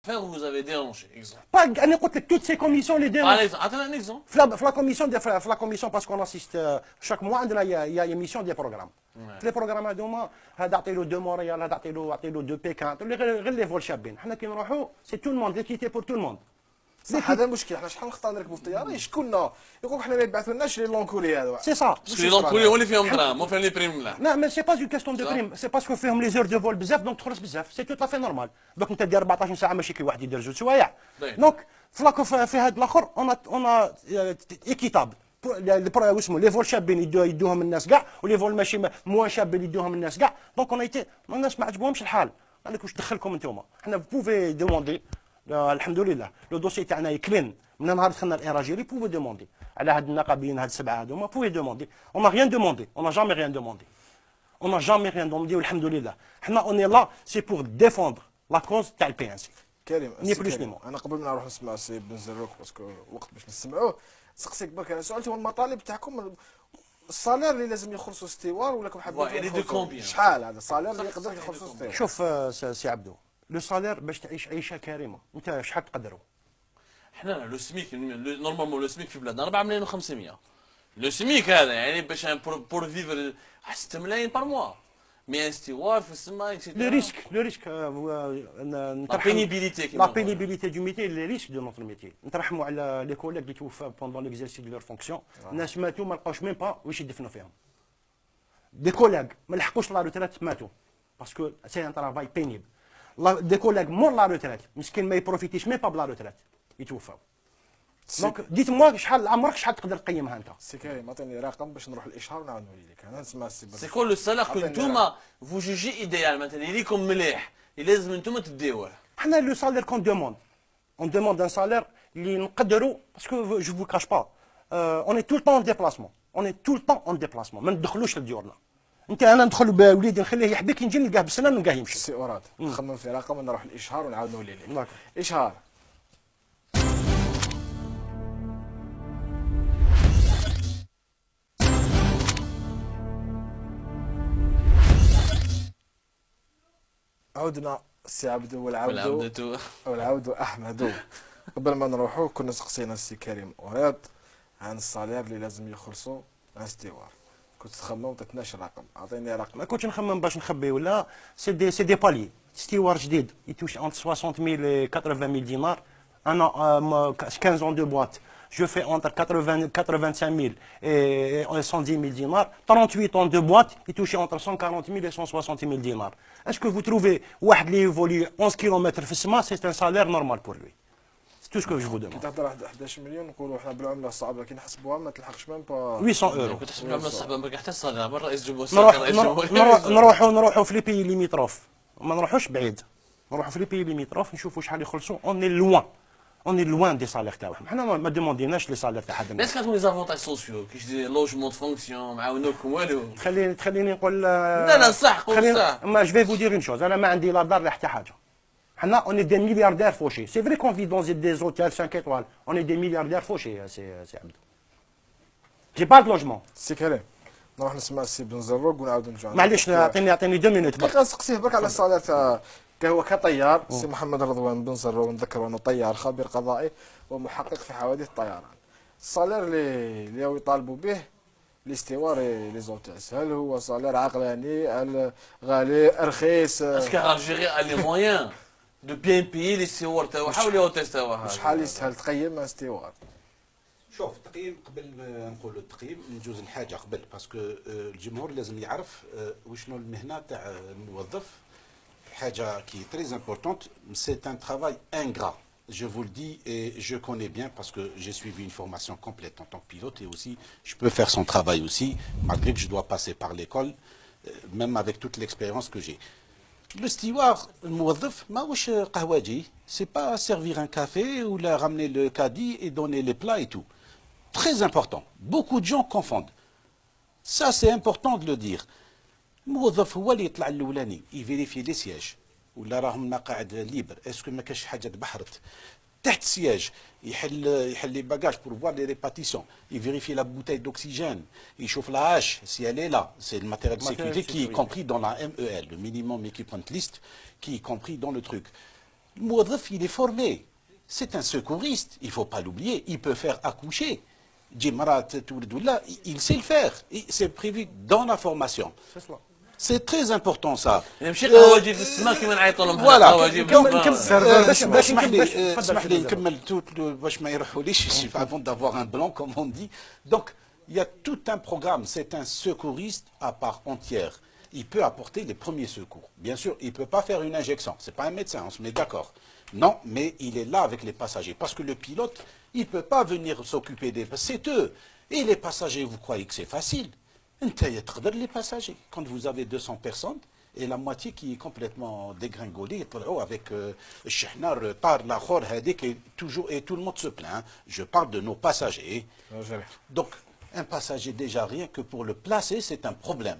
Faire vous avez dérangé, exemple. Pas, toutes ces commissions les dérangent. Attends un exemple. La commission, parce qu'on assiste chaque mois, il y a émission des programmes. Les programmes هذوما هذا عطيلو دو مونريال هذا عطيلو دو بيكان غير لي فول شابين حنا كي نروحوا سي تو الموند ليكيتي بور تو الموند. صح هذا المشكل حنا شحال نختار نركبوا في الطياره يشكلنا يقولوا حنا ما يبعثولناش لي لونكولي هذو سي صا باسكو لي لونكولي هو اللي فيهم دراهم مو فاهم لي بريم ملاح. لا سي با اون كاستيون دو بريم سي باسكو فيهم لي زور دو فول بزاف دونك تخلص بزاف سي تو طافي نورمال دوك انت دير 14 ساعه ماشي كي واحد يدير 2 سوايع دونك في هذا الاخر اون ايكيتابل واسمو لي فول شابين يدوهم الناس كاع ولي فول ماشي موان شابين يدوهم الناس كاع دونك اون ايتي الناس ما عجبهمش الحال قال لك واش دخلكم انتوما حنا بوفي دوموندي الحمد لله لو دوسي تاعنا كلين من نهار دخلنا الاراجيري بوفي دوموندي على هاد النقابيين هاد السبعه هذوما بوفي دوموندي اون ريان دوموندي اون جامي ريان دوموندي اون جامي ريان دوموندي والحمد لله حنا اوني لا سي بور ديفوندر لا كوز تاع البي ان سي. كريم ني بلوس ني مون. انا قبل ما نروح نسمع السي بن زروك باسكو وقت باش نسمعوه سقسيك برك انا سؤال هو المطالب تاعكم الصالير اللي لازم يخلصوا ستيوار ولا كم حابين شحال هذا الصالير اللي يقدر يخلصوا ستيوار؟ شوف سي عبدو لو صالير باش تعيش عيشه كريمه انت شحال تقدروا؟ احنا لو سميك نورمالمون لو سميك في بلادنا 4 ملايين و500 لو سميك هذا يعني باش بور فيفر 6 ملايين بار موا مي ان ستيوار في السما لو ريسك لا بينيبيليتي دو ميتي لي ريسك دو نوتر ميتي نترحموا على لي كوليك اللي توفاو بوندون ليكزيرسي دو لور فونكسيون الناس ماتوا ما لقاوش ميم با واش يدفنوا فيهم دي كوليك ما لحقوش لا روتريت ماتوا باسكو سي ان ترافاي بينيبل دي كوليك مور لا روتريت مسكين ما يبروفيتيش ميم با بلا روتريت يتوفاو دونك ديت موا شحال عمرك شحال تقدر تقيمها انت؟ سي كريم عطيني رقم باش نروح الاشهار ونعاود نولي لك انا نسمع السي سي كل لو سالير كو نتوما فو جوجي ايديال مثلا ليكم مليح اللي لازم نتوما تديوه. حنا لو سالير كون دوموند اون دوموند ان سالير اللي نقدروا باسكو جو فو كاش با اون اي تو طون اون ديبلاسمون اون اي تو طون اون ديبلاسمون ما ندخلوش لديورنا انت انا ندخل بوليدي نخليه يحبي كي نجي نلقاه بالسنه نلقاه يمشي. سي اوراد نخمم في رقم ونروح الاشهار ونعاود نولي لك. اشهار عودنا السي عبدو والعود احمد. قبل ما نروحوا كنا سقسينا السي كريم ورياض عن الصالير اللي لازم يخلصوا عن ستيوار كنت تخمم ما عطيتناش رقم اعطيني رقم. ما كنتش نخمم باش نخبي ولا سي دي بالي ستيوار جديد يتوش انت 60000 و 80000 دينار انا 15 ans de boîte je fais entre 85000 et 110000 dinars 38 ans de boîte il touche entre 140000 et 160000 dinars. Est-ce que vous trouvez واحد اللي يفولي 11 كيلومتر في السماء c'est un salaire normal pour lui? C'est tout ce que je vous demande. كي تهضر 11 مليون نقولوا احنا بالعمله الصعبه كي نحسبوها ما تلحقش ميم با 800 اورو. كنت تحسب العمله الصعبه ما حتى الصالير من رئيس نروحوا في لي بيي ليميتروف ما نروحوش بعيد نروحوا في لي بيي ليميتروف نشوفوا شحال يخلصوا اوني لوان دي صالير تاعهم حنا ما دومونديناش لي صالير تاع حد. بس كتكون لي زافونتاج سوسيو كي لوجمون فونكسيون معاونوكم والو. خليني نقول لا صح قول صح. ما جو في فو دير اون شوز انا ما عندي لا دار لا حتى حاجه. حنا اوني دي ملياردير فوشي سي فري كون في دون دي زوتيل 5 ايطوال اوني دي ملياردير فوشي سي عبد. جي با دو لوجمون. سي كريم نروح نسمع السي بن زروق ونعاودوا نرجعوا. معليش اعطيني 2 مينوت دقيقه نسقسيه برك على الصالير تاع هو كطيار سي محمد رضوان بن زروق نذكروا انه طيار خبير قضائي ومحقق في حوادث الطيران. الصالير اللي هو يطالبوا به الاستوار لي زوتيس هل هو صالير عقلاني هل غالي رخيص؟ اسكو الجيري لي مويان دو بيان بيي لي ستيوار تاعها ولا هوتيس تاعها شحال يستاهل تقيم استوار؟ شوف التقييم قبل ما نقولوا التقييم نجوز الحاجه قبل باسكو الجمهور لازم يعرف وشنو المهنه تاع الموظف حاجه كي تري امبورطونت سي ان ترافاي انغرا. Je vous le dis et je connais bien parce que j'ai suivi une formation complète en tant que pilote et aussi je peux faire son travail aussi malgré que je dois passer par l'école même avec toute l'expérience que j'ai. Le steward, le موظف ماهوش قهواجي, c'est pas servir un café ou la ramener le caddie et donner les plats et tout. Très important. Beaucoup de gens confondent. Ça c'est important de le dire. الموظف هو اللي يطلع الاولاني يفيريفي لي سياج ولا راهم مقاعد ليبر اسكو ما كاش حاجه تبحرت تحت السياج يحل لي باجاج بور فوار لي ريباتيسيون يفيريفي لا بوتاي دوكسيجين يشوف لا هاش سي الي لا سي الماتيريال دو sécurité qui est compris dans la MEL le minimum equipment list qui est compris dans le truc الموظف il est formé. C'est un secouriste, il ne faut pas l'oublier. Il peut faire accoucher. Il sait le faire. C'est prévu dans la formation. C'est cela. C'est très important ça. ماشي قواجي في السماء كيما نعيطوا لهم فوالا قواجي في السماء. اسمح لي نكمل باش ما يروحوليش avant d'avoir un blanc comme on dit. Donc il y a tout un programme, c'est un secouriste à part entière. Il peut apporter les premiers secours. Bien sûr, il ne peut pas faire une injection, c'est pas un médecin, on se met d'accord. Non, mais il est là avec les passagers parce que le pilote, il ne peut pas venir s'occuper des passagers, c'est eux. Et les passagers, vous croyez que c'est facile? Les passagers, quand vous avez 200 personnes, et la moitié qui est complètement dégringolée, avec toujours, et tout le monde se plaint. Je parle de nos passagers. Donc, un passager, déjà, rien que pour le placer, c'est un problème.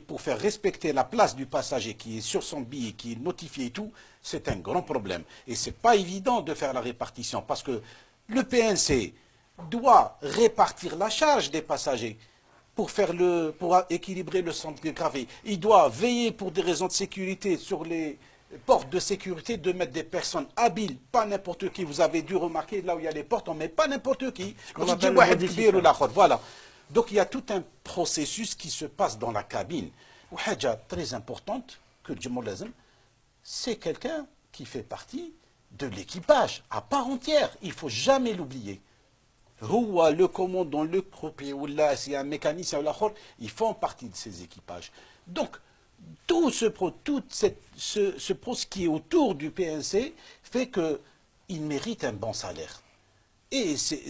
Pour faire respecter la place du passager qui est sur son billet, qui est notifié et tout, c'est un grand problème. Et ce n'est pas évident de faire la répartition, parce que le PNC doit répartir la charge des passagers. Pour équilibrer le centre de gravité. Il doit veiller pour des raisons de sécurité sur les portes de sécurité de mettre des personnes habiles, pas n'importe qui. Vous avez dû remarquer là où il y a les portes, on ne met pas n'importe qui. Voilà. Donc il y a tout un processus qui se passe dans la cabine. Une très importante que c'est quelqu'un qui fait partie de l'équipage à part entière. Il ne faut jamais l'oublier. Le commandant, le croupier, ou là, s'il y a un mécanicien ou l'autre, ils font partie de ces équipages. Donc, tout ce qui est autour du PNC fait qu'il mérite un bon salaire. Et c'est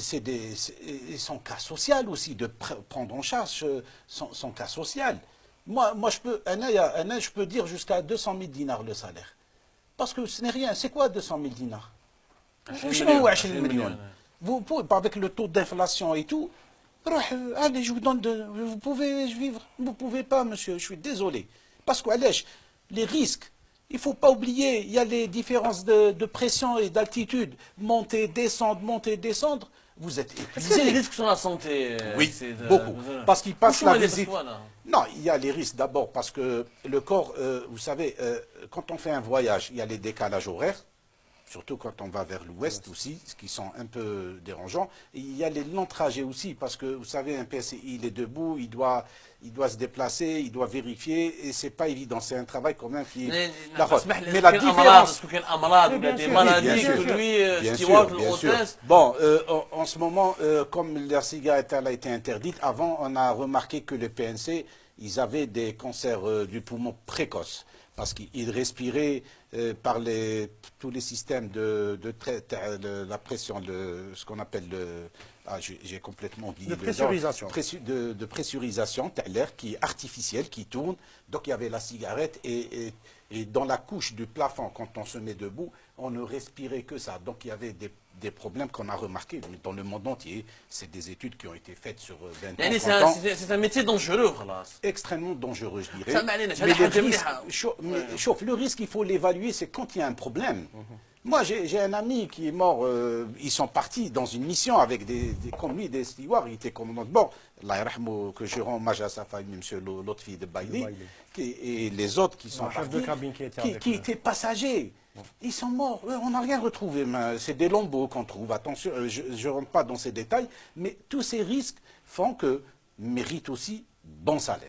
son cas social aussi, de prendre en charge son cas social. Moi je peux dire jusqu'à 200 000 dinars le salaire. Parce que ce n'est rien. C'est quoi 200 000 dinars? 20 millions. Vous pouvez, avec le taux d'inflation et tout, allez, je vous donne vous pouvez vivre. Vous ne pouvez pas, monsieur, je suis désolé. Parce que, les risques, il ne faut pas oublier, il y a les différences de pression et d'altitude. Monter, descendre, vous êtes épuisé. Est-ce qu'il y a des risques sur la santé? Oui, beaucoup. Parce qu'il passe la visite. Non, il y a les risques d'abord parce que le corps, vous savez, quand on fait un voyage, il y a les décalages horaires. Surtout quand on va vers l'ouest aussi, ce qui sont un peu dérangeants. Et il y a les longs trajets aussi, parce que vous savez, un PSI, il est debout, il doit se déplacer, il doit vérifier, et c'est pas évident. C'est un travail quand même qui est... Mais la différence... Bien sûr. Bon, en ce moment, comme la cigarette a été interdite, avant, on a remarqué que les PNC, ils avaient des cancers du poumon précoces. Parce qu'ils respiraient par tous les systèmes de la pression, ce qu'on appelle j'ai complètement oublié. De pressurisation. De pressurisation, l'air qui est artificiel, qui tourne. Donc il y avait la cigarette et dans la couche du plafond, quand on se met debout, on ne respirait que ça. Donc il y avait des problèmes qu'on a remarqués dans le monde entier. C'est des études qui ont été faites sur 20 ans. C'est un métier dangereux. Extrêmement dangereux, je dirais. Mais le risque, il faut l'évaluer, c'est quand il y a un problème. Moi, j'ai un ami qui est mort, ils sont partis dans une mission avec comme lui, des stewards, il était commandant de bord. Que je rends hommage à sa famille, M. Lotfi de Bailey, et les autres qui sont partis, qui étaient passagers. Ils sont morts, on n'a rien retrouvé, c'est des lambeaux qu'on trouve, attention, je ne rentre pas dans ces détails, mais tous ces risques font que méritent aussi bon salaire.